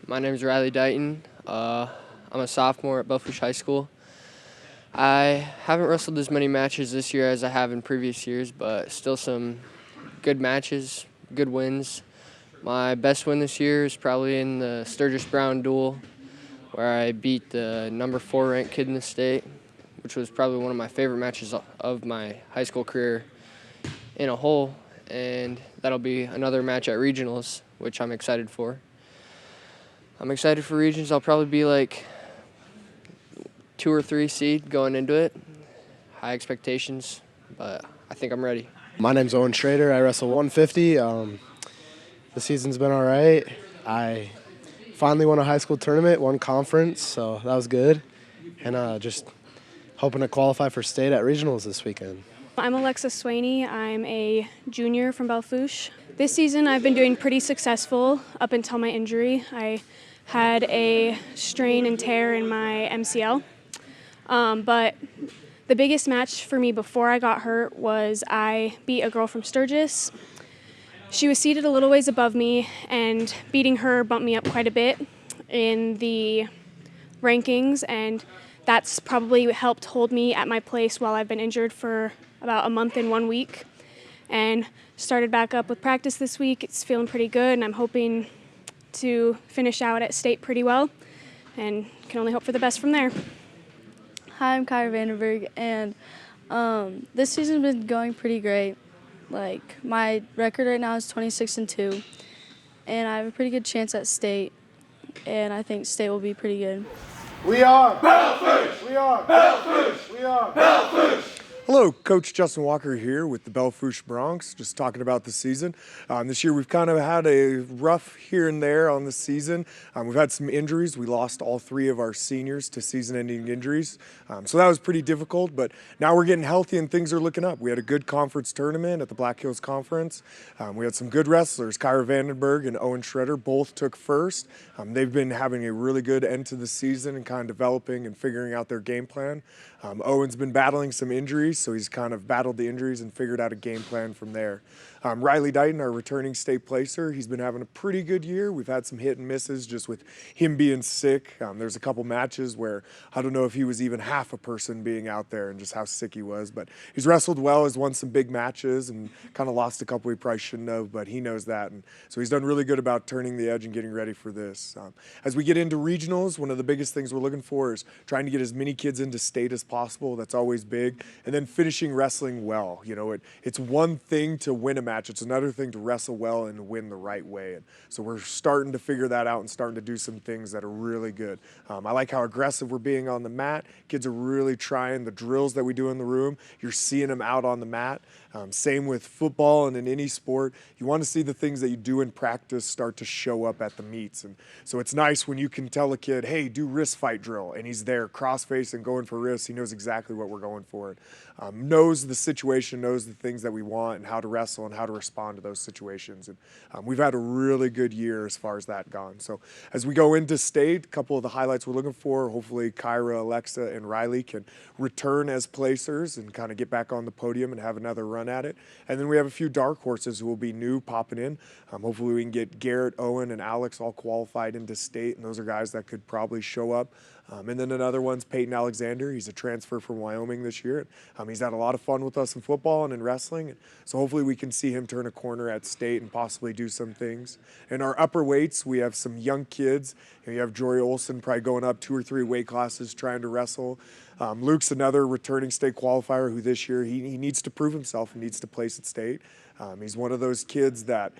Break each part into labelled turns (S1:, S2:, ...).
S1: My name is Riley Dighton. I'm a sophomore at Belle Fourche High School. I haven't wrestled as many matches this year as I have in previous years, but still some good matches, good wins. My best win this year is probably in the Sturgis-Brown duel, where I beat the number 4 ranked kid in the state, which was probably one of my favorite matches of my high school career in a whole, and that'll be another match at regionals, which I'm excited for. I'm excited for regions. I'll probably be like 2 or 3 seed going into it. High expectations, but I think I'm ready.
S2: My name's Owyn Schreder. I wrestle 150. The season's been all right. I finally won a high school tournament, won conference, so that was good. And just hoping to qualify for state at regionals this weekend.
S3: I'm Alexis Swaney. I'm a junior from Belle Fourche. This season I've been doing pretty successful up until my injury. I had a strain and tear in my MCL. But the biggest match for me before I got hurt was I beat a girl from Sturgis. She was seated a little ways above me, and beating her bumped me up quite a bit in the rankings, and that's probably helped hold me at my place while I've been injured for about a month and 1 week. And started back up with practice this week. It's feeling pretty good, and I'm hoping to finish out at state pretty well, and can only hope for the best from there.
S4: Hi, I'm Kyra Vandenberg, and this season's been going pretty great. Like, my record right now is 26-2, and I have a pretty good chance at state, and I think state will be pretty good.
S5: We are Belle Fourche! We are Belle Fourche! We are Belle Fourche!
S6: Hello, Coach Justin Walker here with the Belle Fourche Bronx, just talking about the season. This year we've kind of had a rough here and there on the season. We've had some injuries. We lost all 3 of our seniors to season-ending injuries, so that was pretty difficult, but now we're getting healthy and things are looking up. We had a good conference tournament at the Black Hills Conference. We had some good wrestlers. Kyra Vandenberg and Owyn Schreder both took first. They've been having a really good end to the season and kind of developing and figuring out their game plan. Owyn's been battling some injuries, so he's kind of battled the injuries and figured out a game plan from there. Riley Dighton, our returning state placer, he's been having a pretty good year. We've had some hit and misses just with him being sick. There's a couple matches where I don't know if he was even half a person being out there and just how sick he was, but he's wrestled well, has won some big matches and kind of lost a couple he probably shouldn't have, but he knows that. And so he's done really good about turning the edge and getting ready for this. As we get into regionals, one of the biggest things we're looking for is trying to get as many kids into state as possible. That's always big. And then finishing wrestling well. You know, it's one thing to win a match. It's another thing to wrestle well and win the right way. And so we're starting to figure that out and starting to do some things that are really good. I like how aggressive we're being on the mat. Kids are really trying the drills that we do in the room. You're seeing them out on the mat. Same with football and in any sport. You want to see the things that you do in practice start to show up at the meets. And so it's nice when you can tell a kid, hey, do wrist fight drill, and he's there cross-face and going for wrists. He knows exactly what we're going for. Knows the situation, knows the things that we want and how to wrestle and how to respond to those situations. And we've had a really good year as far as that gone. So as we go into state, a couple of the highlights we're looking for, hopefully Kyra, Alexa, and Riley can return as placers and kind of get back on the podium and have another run at it. And then we have a few dark horses who will be new popping in. Hopefully we can get Garrett, Owyn, and Alex all qualified into state, and those are guys that could probably show up. And then another one's Peyton Alexander. He's a transfer from Wyoming this year. He's had a lot of fun with us in football and in wrestling. So hopefully we can see him turn a corner at state and possibly do some things. In our upper weights, we have some young kids. You have Jory Olson probably going up 2 or 3 weight classes trying to wrestle. Luke's another returning state qualifier who this year, he needs to prove himself and needs to place at state. He's one of those kids that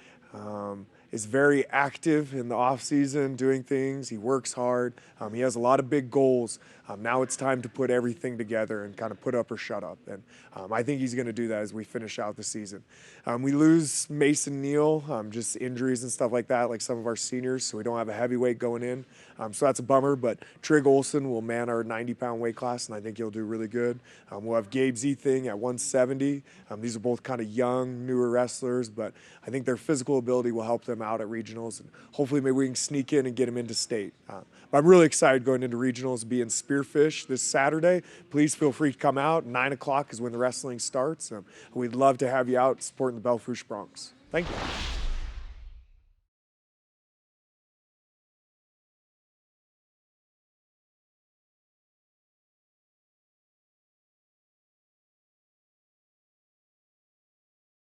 S6: is very active in the off season, doing things. He works hard. He has a lot of big goals. Now it's time to put everything together and kind of put up or shut up. And I think he's going to do that as we finish out the season. We lose Mason Neal, just injuries and stuff like that, like some of our seniors, so we don't have a heavyweight going in. So that's a bummer, but Trig Olson will man our 90-pound weight class, and I think he'll do really good. We'll have Gabe Zething at 170. These are both kind of young, newer wrestlers, but I think their physical ability will help them out at regionals, and hopefully maybe we can sneak in and get them into state. But I'm really excited going into regionals, be in Spearfish this Saturday. Please feel free to come out. 9 o'clock is when the wrestling starts. We'd love to have you out supporting the Belle Fourche Bronx. Thank you.